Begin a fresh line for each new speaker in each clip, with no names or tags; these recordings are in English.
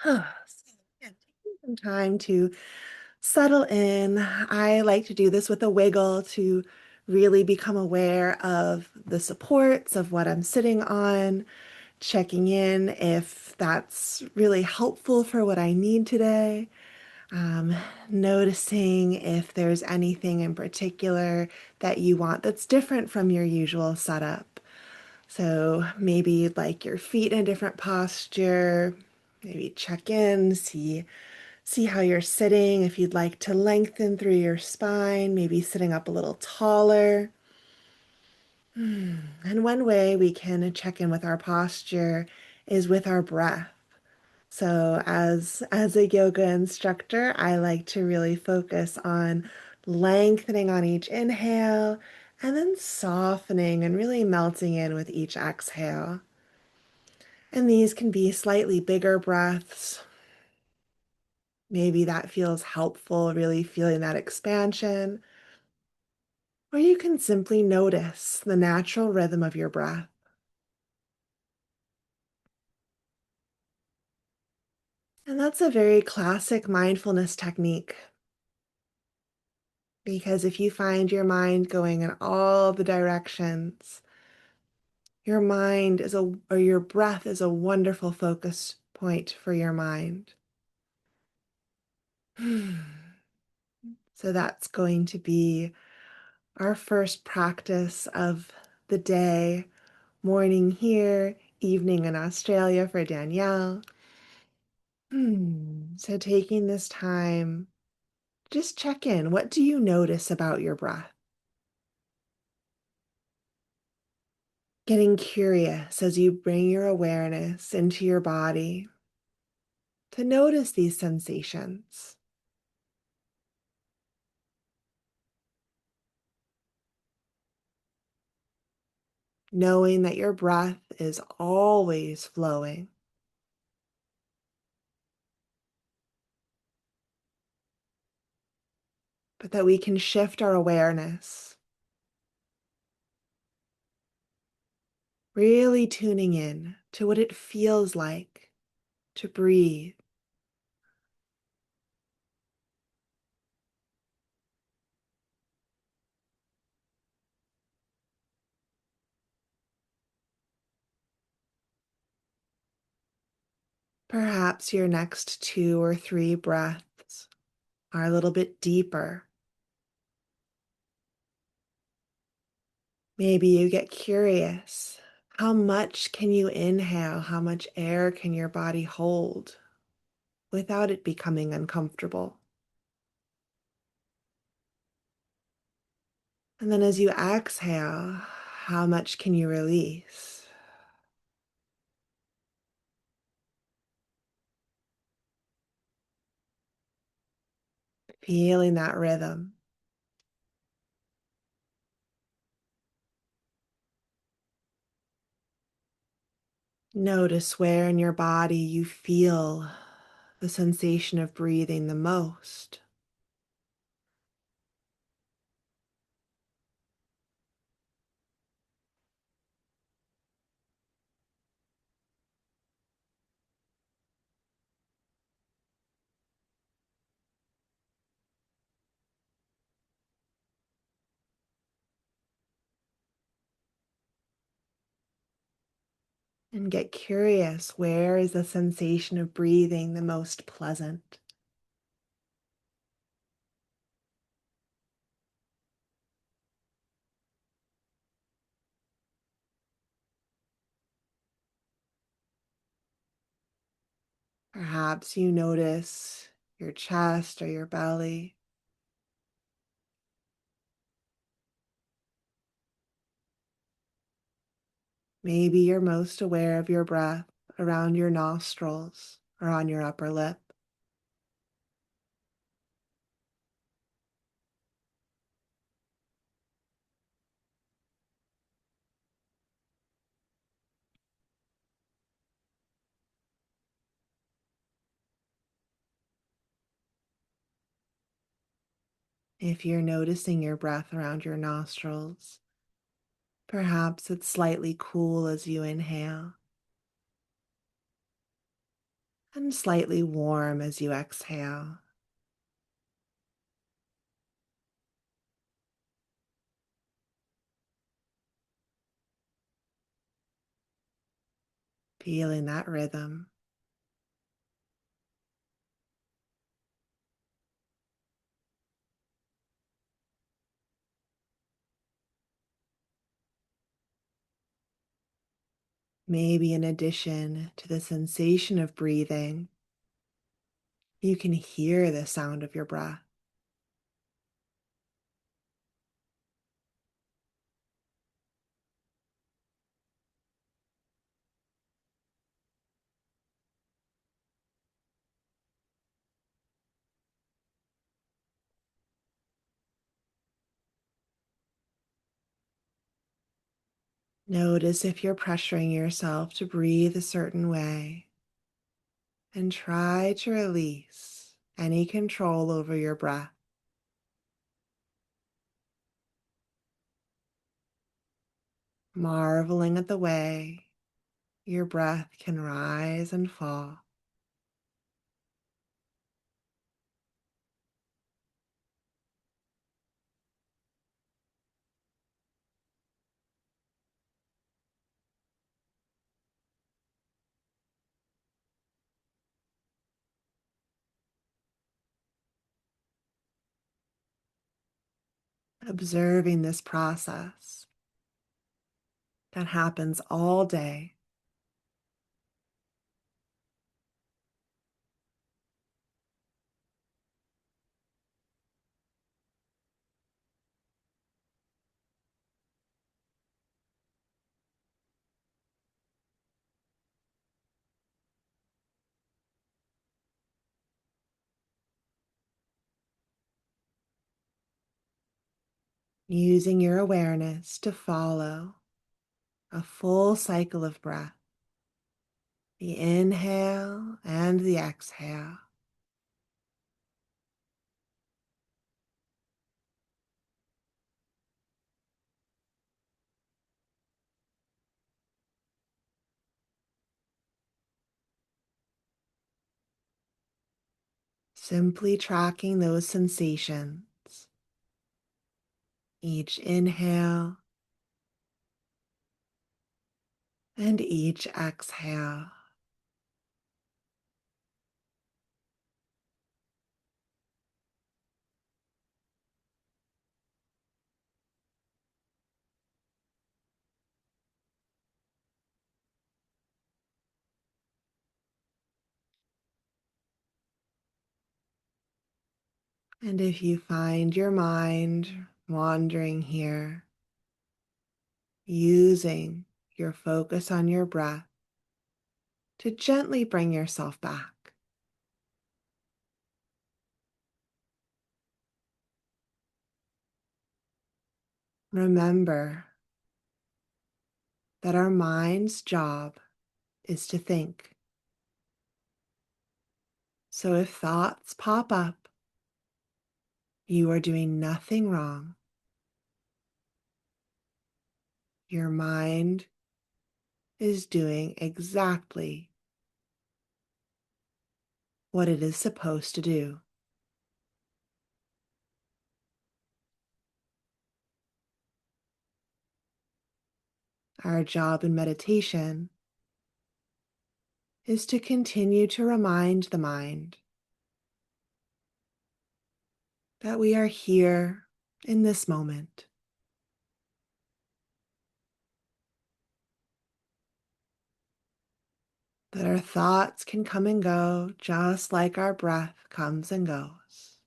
So, yeah, taking some time to settle in. I like to do this with a wiggle to really become aware of the supports of what I'm sitting on, checking in if that's really helpful for what I need today. Um, Noticing if there's anything in particular that you want that's different from your usual setup. So maybe you'd like your feet in a different posture, maybe check in, see how you're sitting. If you'd like to lengthen through your spine, maybe sitting up a little taller. And one way we can check in with our posture is with our breath. So as a yoga instructor, I like to really focus on lengthening on each inhale and then softening and really melting in with each exhale. And these can be slightly bigger breaths. Maybe that feels helpful, really feeling that expansion. Or you can simply notice the natural rhythm of your breath. And that's a very classic mindfulness technique because if you find your mind going in all the directions, your mind is or your breath is a wonderful focus point for your mind. So that's going to be our first practice of the day, morning here, evening in Australia for Danielle. So taking this time, just check in. What do you notice about your breath? Getting curious as you bring your awareness into your body to notice these sensations. Knowing that your breath is always flowing, but that we can shift our awareness, really tuning in to what it feels like to breathe. Perhaps your next 2 or 3 breaths are a little bit deeper. Maybe you get curious. How much can you inhale? How much air can your body hold without it becoming uncomfortable? And then as you exhale, how much can you release? Feeling that rhythm. Notice where in your body you feel the sensation of breathing the most. And get curious, where is the sensation of breathing the most pleasant? Perhaps you notice your chest or your belly. Maybe you're most aware of your breath around your nostrils or on your upper lip. If you're noticing your breath around your nostrils, perhaps it's slightly cool as you inhale. and slightly warm as you exhale. Feeling that rhythm. Maybe in addition to the sensation of breathing, you can hear the sound of your breath. Notice if you're pressuring yourself to breathe a certain way, and try to release any control over your breath, marveling at the way your breath can rise and fall. Observing this process that happens all day, using your awareness to follow a full cycle of breath, the inhale and the exhale. Simply tracking those sensations, each inhale and each exhale. And if you find your mind wandering here, using your focus on your breath to gently bring yourself back. Remember that our mind's job is to think. So if thoughts pop up, you are doing nothing wrong. Your mind is doing exactly what it is supposed to do. Our job in meditation is to continue to remind the mind that we are here in this moment, that our thoughts can come and go just like our breath comes and goes.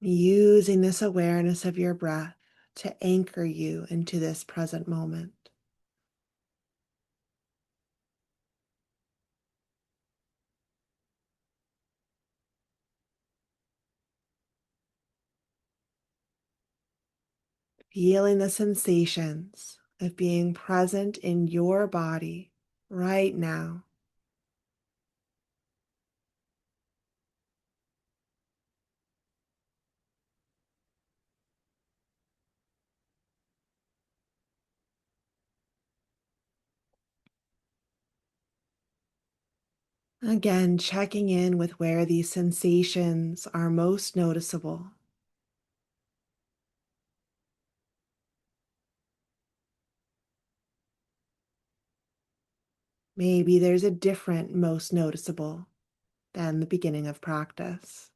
Using this awareness of your breath to anchor you into this present moment. Feeling the sensations of being present in your body right now. Again, checking in with where these sensations are most noticeable. Maybe there's a different most noticeable than the beginning of practice.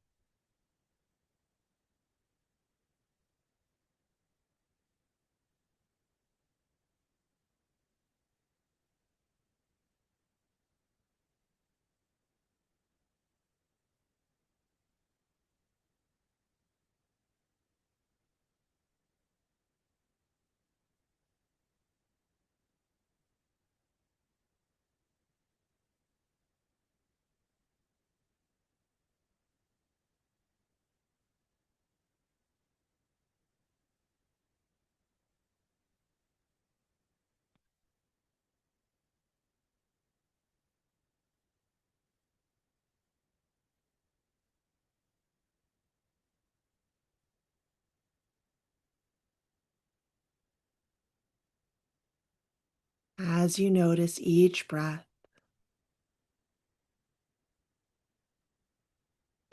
As you notice each breath,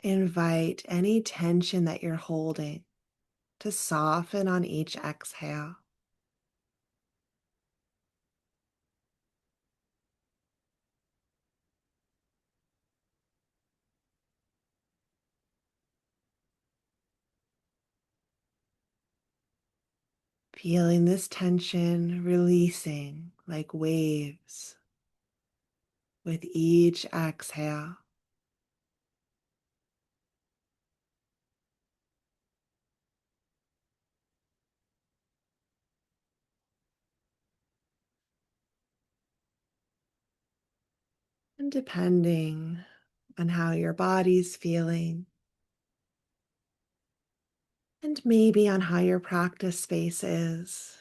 invite any tension that you're holding to soften on each exhale. Feeling this tension releasing like waves with each exhale. And depending on how your body's feeling, and maybe on how your practice space is,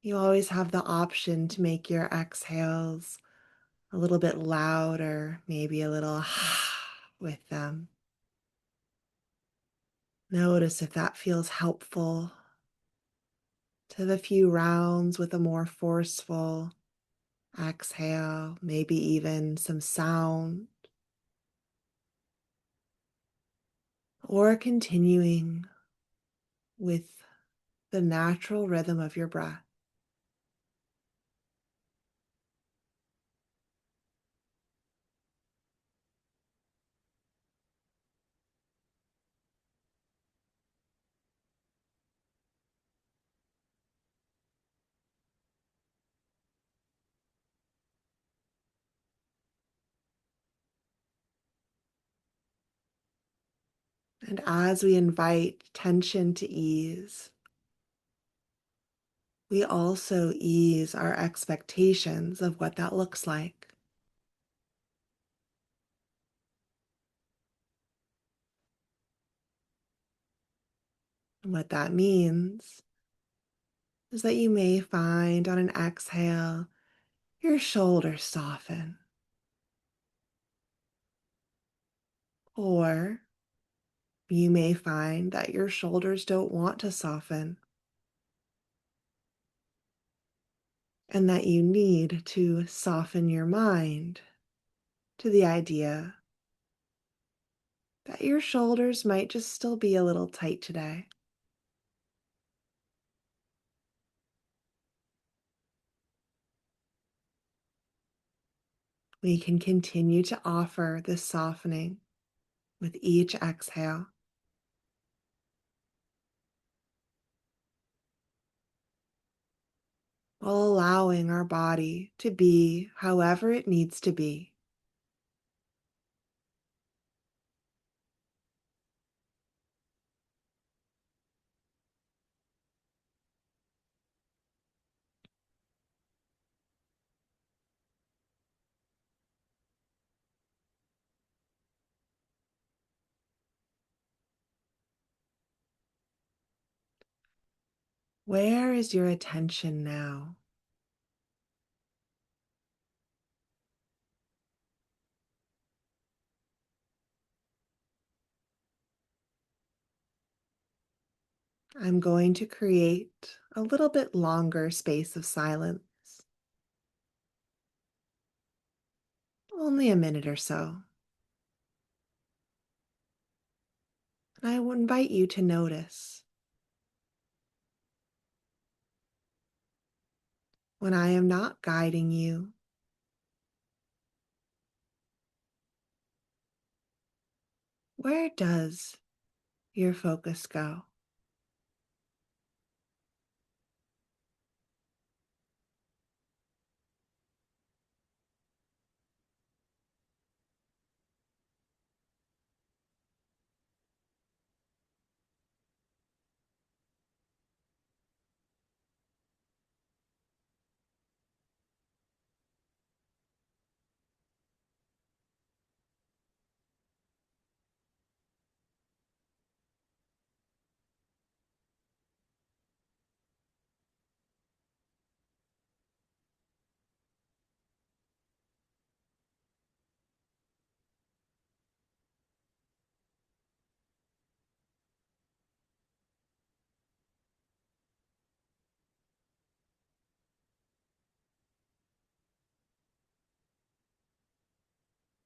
you always have the option to make your exhales a little bit louder, maybe a little with them. Notice if that feels helpful to the few rounds with a more forceful exhale, maybe even some sound, or continuing with the natural rhythm of your breath. And as we invite tension to ease, we also ease our expectations of what that looks like. And what that means is that you may find on an exhale, your shoulders soften, or you may find that your shoulders don't want to soften and that you need to soften your mind to the idea that your shoulders might just still be a little tight today. We can continue to offer this softening with each exhale, while allowing our body to be however it needs to be. Where is your attention now? I'm going to create a little bit longer space of silence. only a minute or so. And I will invite you to notice when I am not guiding you, where does your focus go?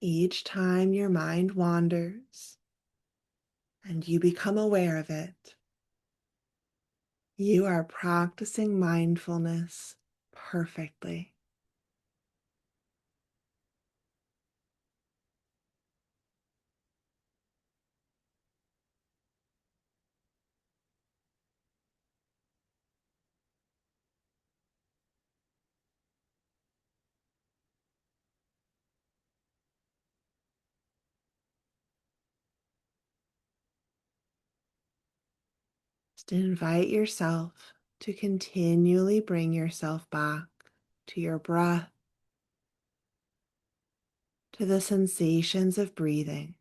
Each time your mind wanders and you become aware of it, you are practicing mindfulness perfectly. Just invite yourself to continually bring yourself back to your breath, to the sensations of breathing.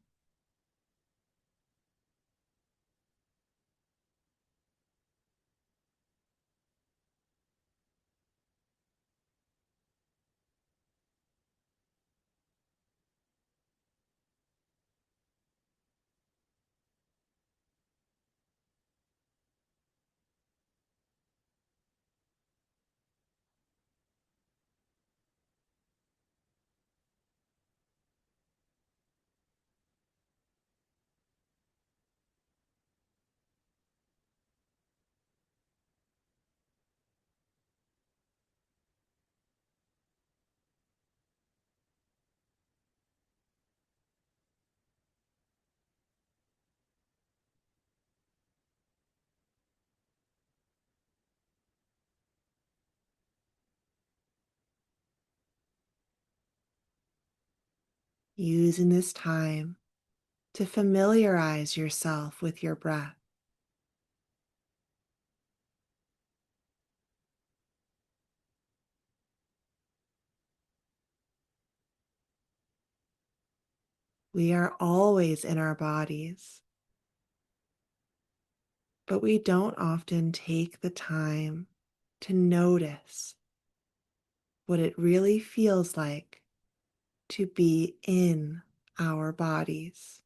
Using this time to familiarize yourself with your breath. We are always in our bodies, but we don't often take the time to notice what it really feels like to be in our bodies.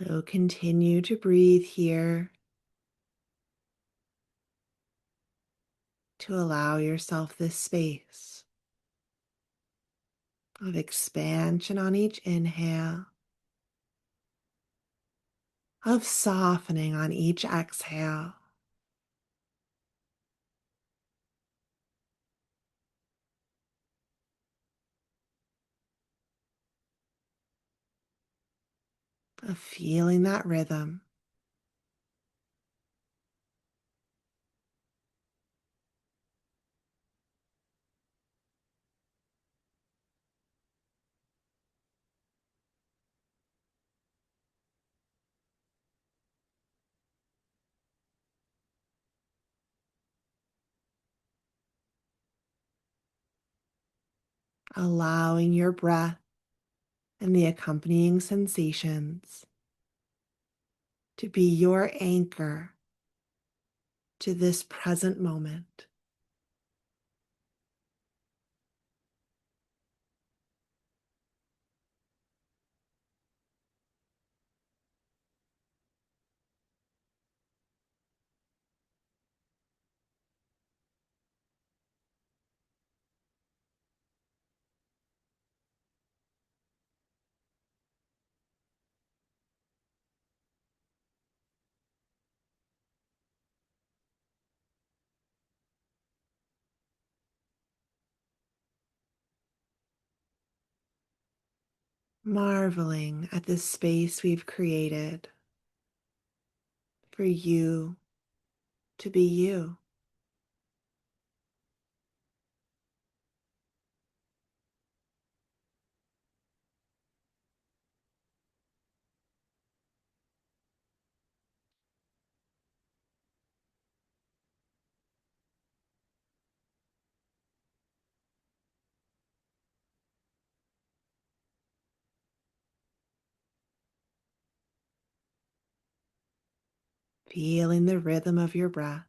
So continue to breathe here to allow yourself this space of expansion on each inhale, of softening on each exhale. Of feeling that rhythm. allowing your breath and the accompanying sensations to be your anchor to this present moment. Marveling at this space we've created for you to be you. Feeling the rhythm of your breath.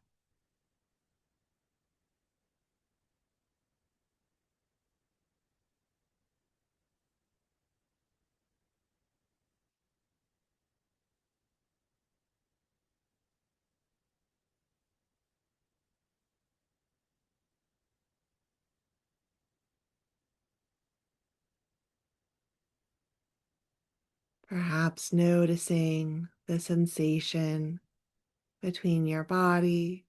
Perhaps noticing the sensation between your body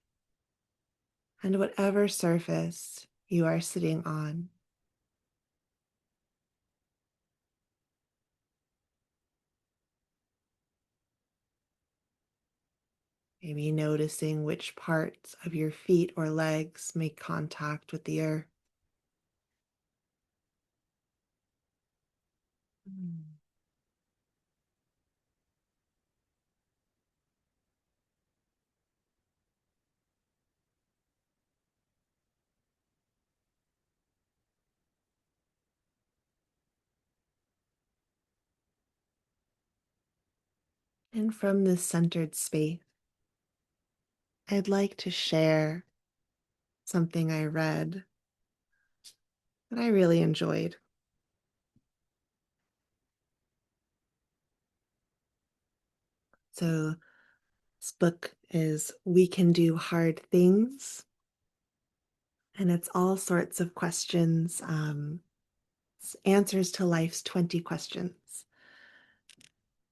and whatever surface you are sitting on. Maybe noticing which parts of your feet or legs make contact with the earth. Mm. And from this centered space, I'd like to share something I read that I really enjoyed. So, this book is We Can Do Hard Things, and it's all sorts of questions, it's answers to life's 20 questions.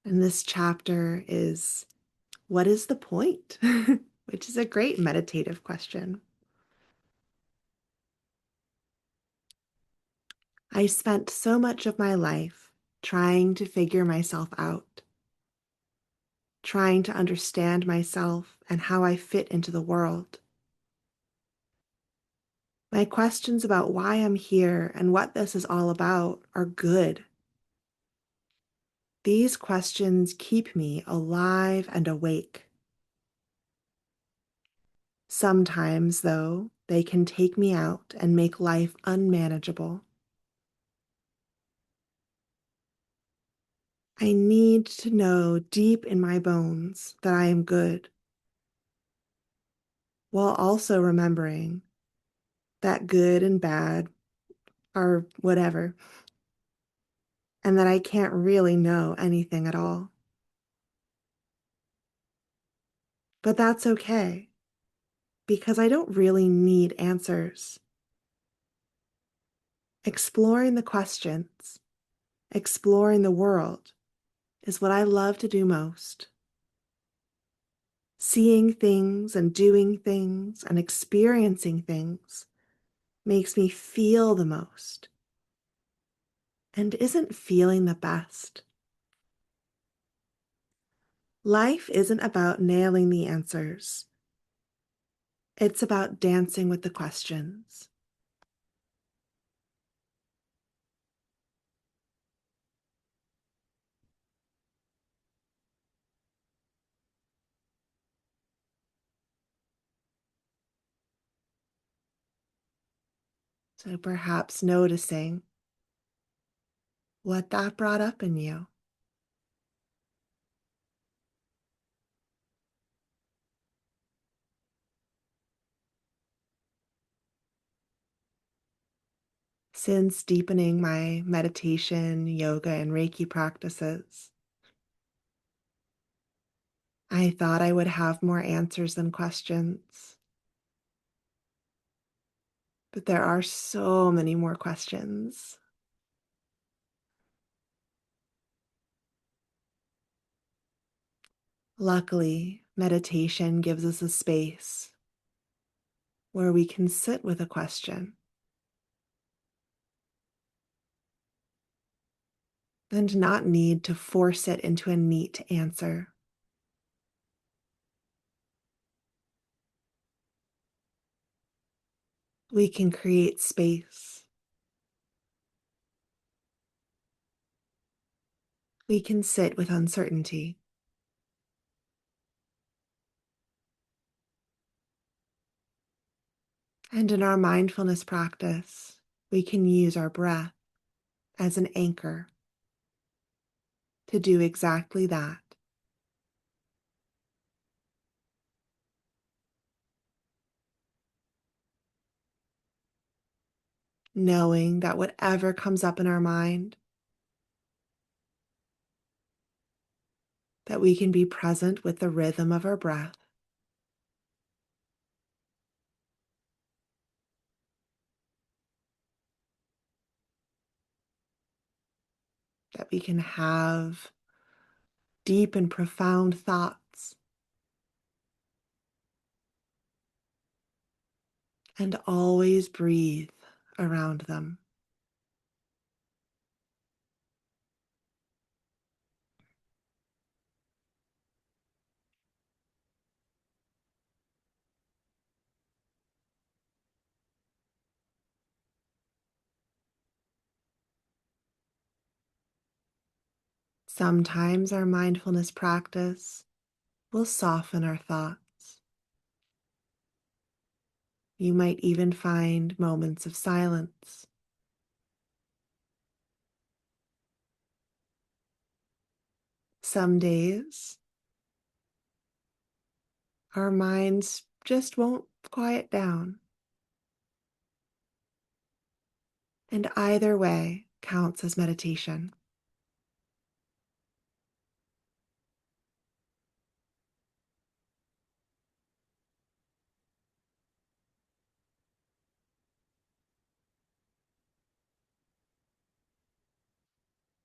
And this chapter is, what is the point? Which is a great meditative question. I spent so much of my life trying to figure myself out, trying to understand myself and how I fit into the world. My questions about why I'm here and what this is all about are good. These questions keep me alive and awake. Sometimes, though, they can take me out and make life unmanageable. I need to know deep in my bones that I am good, while also remembering that good and bad are whatever, and that I can't really know anything at all. But that's okay, because I don't really need answers. Exploring the questions, exploring the world, is what I love to do most. Seeing things and doing things and experiencing things makes me feel the most. And isn't feeling the best. Life isn't about nailing the answers. It's about dancing with the questions. So perhaps noticing what that brought up in you. Since deepening my meditation, yoga, and Reiki practices, I thought I would have more answers than questions, but there are so many more questions. Luckily, meditation gives us a space where we can sit with a question and not need to force it into a neat answer. We can create space. We can sit with uncertainty. And in our mindfulness practice, we can use our breath as an anchor to do exactly that. Knowing that whatever comes up in our mind, that we can be present with the rhythm of our breath, that we can have deep and profound thoughts and always breathe around them. Sometimes our mindfulness practice will soften our thoughts. You might even find moments of silence. Some days, our minds just won't quiet down. And either way counts as meditation.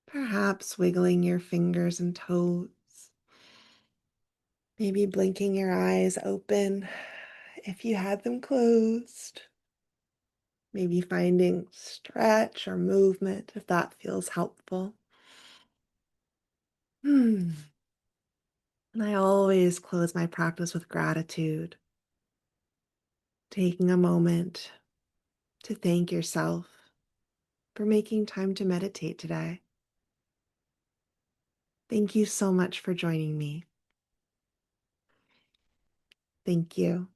Perhaps wiggling your fingers and toes, maybe blinking your eyes open if you had them closed, maybe finding stretch or movement if that feels helpful. And I always close my practice with gratitude, taking a moment to thank yourself for making time to meditate today. Thank you so much for joining me. Thank you.